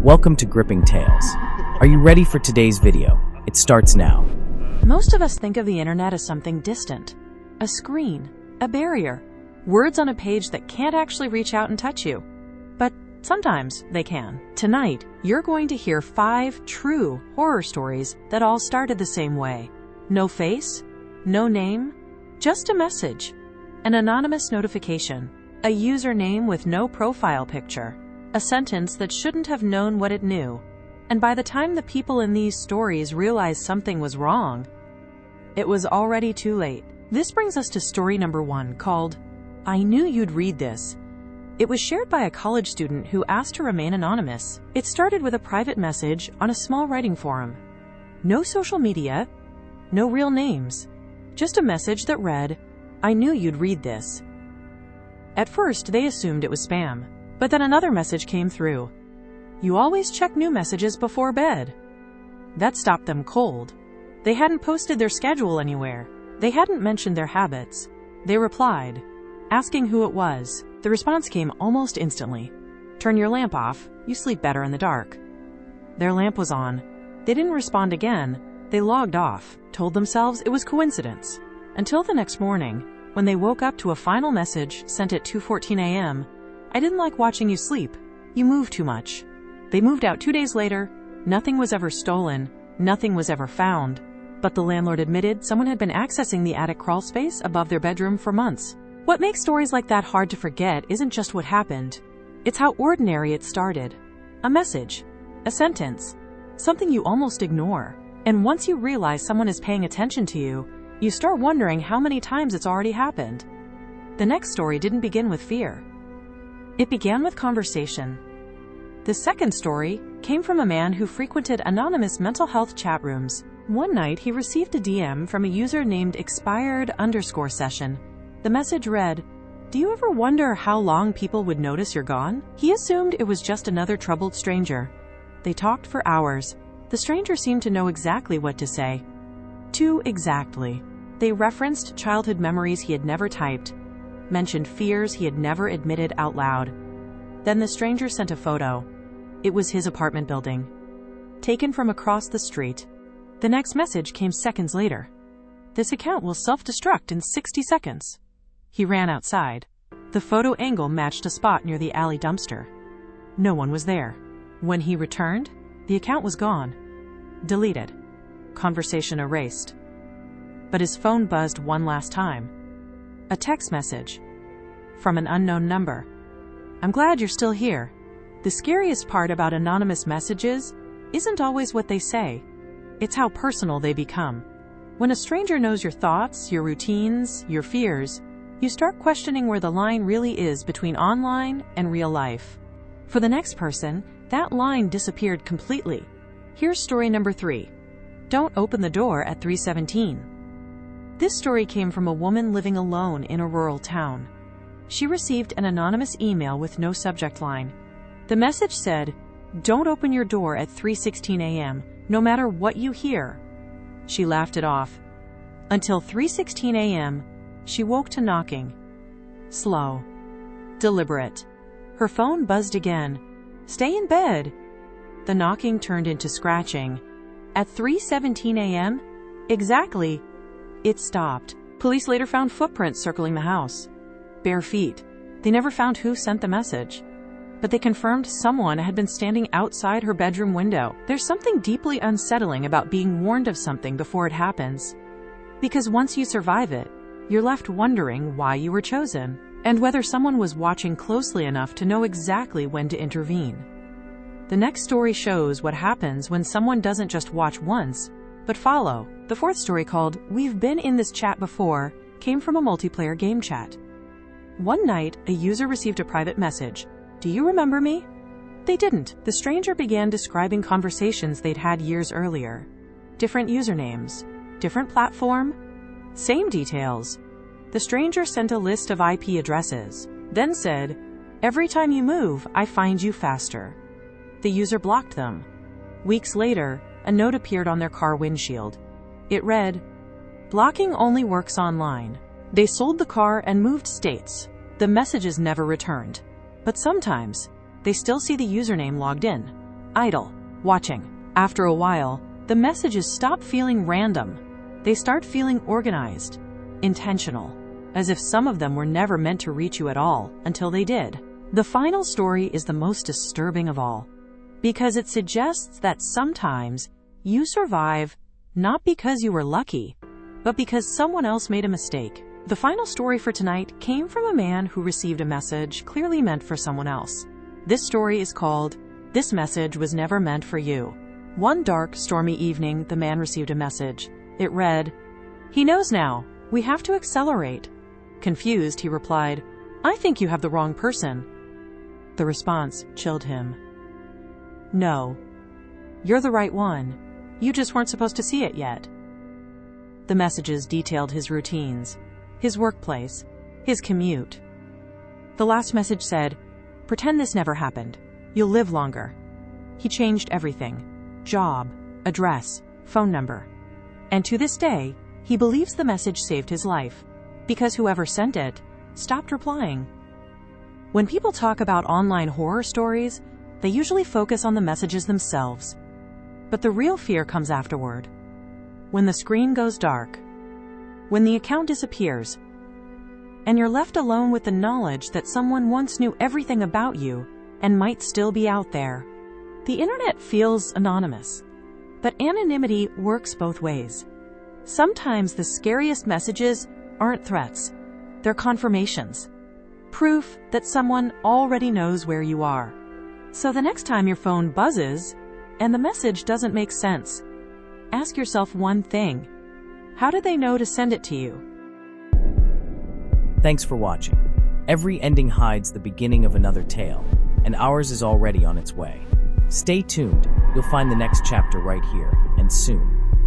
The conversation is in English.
Welcome to Gripping Tales. Are you ready for today's video? It starts now. Most of us think of the internet as something distant. A screen, a barrier, words on a page that can't actually reach out and touch you. But sometimes they can. Tonight, you're going to hear 5 true horror stories that all started the same way. No face, no name, just a message, an anonymous notification, a username with no profile picture, a sentence that shouldn't have known what it knew. And by the time the people in these stories realized something was wrong, it was already too late. This brings us to story number 1, called, "I Knew You'd Read This." It was shared by a college student who asked to remain anonymous. It started with a private message on a small writing forum. No social media, no real names, just a message that read, "I knew you'd read this." At first, they assumed it was spam, but then another message came through. "You always check new messages before bed." That stopped them cold. They hadn't posted their schedule anywhere. They hadn't mentioned their habits. They replied, asking who it was. The response came almost instantly. "Turn your lamp off. You sleep better in the dark." Their lamp was on. They didn't respond again. They logged off, told themselves it was coincidence. Until the next morning, when they woke up to a final message sent at 2:14 a.m. "I didn't like watching you sleep. You move too much." They moved out 2 days later. Nothing was ever stolen. Nothing was ever found. But the landlord admitted someone had been accessing the attic crawl space above their bedroom for months. What makes stories like that hard to forget isn't just what happened. It's how ordinary it started. A message, a sentence, something you almost ignore. And once you realize someone is paying attention to you, you start wondering how many times it's already happened. The next story didn't begin with fear. It began with conversation. The second story came from a man who frequented anonymous mental health chat rooms. One night, he received a DM from a user named expired_session. The message read, "Do you ever wonder how long people would notice you're gone?" He assumed it was just another troubled stranger. They talked for hours. The stranger seemed to know exactly what to say. Too exactly. They referenced childhood memories he had never typed, mentioned fears he had never admitted out loud. Then the stranger sent a photo. It was his apartment building, taken from across the street. The next message came seconds later. "This account will self-destruct in 60 seconds. He ran outside. The photo angle matched a spot near the alley dumpster. No one was there. When he returned, the account was gone. Deleted. Conversation erased. But his phone buzzed one last time. A text message from an unknown number. "I'm glad you're still here." The scariest part about anonymous messages isn't always what they say. It's how personal they become. When a stranger knows your thoughts, your routines, your fears, you start questioning where the line really is between online and real life. For the next person, that line disappeared completely. Here's story number 3. Don't open the door at 3:17. This story came from a woman living alone in a rural town. She received an anonymous email with no subject line. The message said, "Don't open your door at 3:16 a.m., no matter what you hear." She laughed it off. Until 3:16 a.m., she woke to knocking. Slow. Deliberate. Her phone buzzed again. "Stay in bed." The knocking turned into scratching. At 3:17 a.m., exactly, it stopped. Police later found footprints circling the house. Bare feet. They never found who sent the message, but they confirmed someone had been standing outside her bedroom window. There's something deeply unsettling about being warned of something before it happens. Because once you survive it, you're left wondering why you were chosen, and whether someone was watching closely enough to know exactly when to intervene. The next story shows what happens when someone doesn't just watch once, but follow. The fourth story, called "We've Been in This Chat Before," came from a multiplayer game chat. One night, a user received a private message. "Do you remember me?" They didn't. The stranger began describing conversations they'd had years earlier. Different usernames, different platform, same details. The stranger sent a list of IP addresses, then said, "Every time you move, I find you faster." The user blocked them. Weeks later, a note appeared on their car windshield. It read, "Blocking only works online." They sold the car and moved states. The messages never returned. But sometimes, they still see the username logged in. idle, watching. After a while, the messages stop feeling random. They start feeling organized, intentional, as if some of them were never meant to reach you at all until they did. The final story is the most disturbing of all, because it suggests that sometimes you survive not because you were lucky, but because someone else made a mistake. The final story for tonight came from a man who received a message clearly meant for someone else. This story is called, "This Message Was Never Meant for You." One dark, stormy evening, the man received a message. It read, "He knows now. We have to accelerate." Confused, he replied, "I think you have the wrong person." The response chilled him. "No, you're the right one. You just weren't supposed to see it yet." The messages detailed his routines, his workplace, his commute. The last message said, "Pretend this never happened. You'll live longer." He changed everything: job, address, phone number. And to this day, he believes the message saved his life, because whoever sent it stopped replying. When people talk about online horror stories, they usually focus on the messages themselves. But the real fear comes afterward. When the screen goes dark, when the account disappears, and you're left alone with the knowledge that someone once knew everything about you and might still be out there. The internet feels anonymous, but anonymity works both ways. Sometimes the scariest messages aren't threats, they're confirmations. Proof that someone already knows where you are. So the next time your phone buzzes and the message doesn't make sense, ask yourself one thing: how did they know to send it to you? Thanks for watching. Every ending hides the beginning of another tale, and ours is already on its way. Stay tuned. You'll find the next chapter right here, and soon.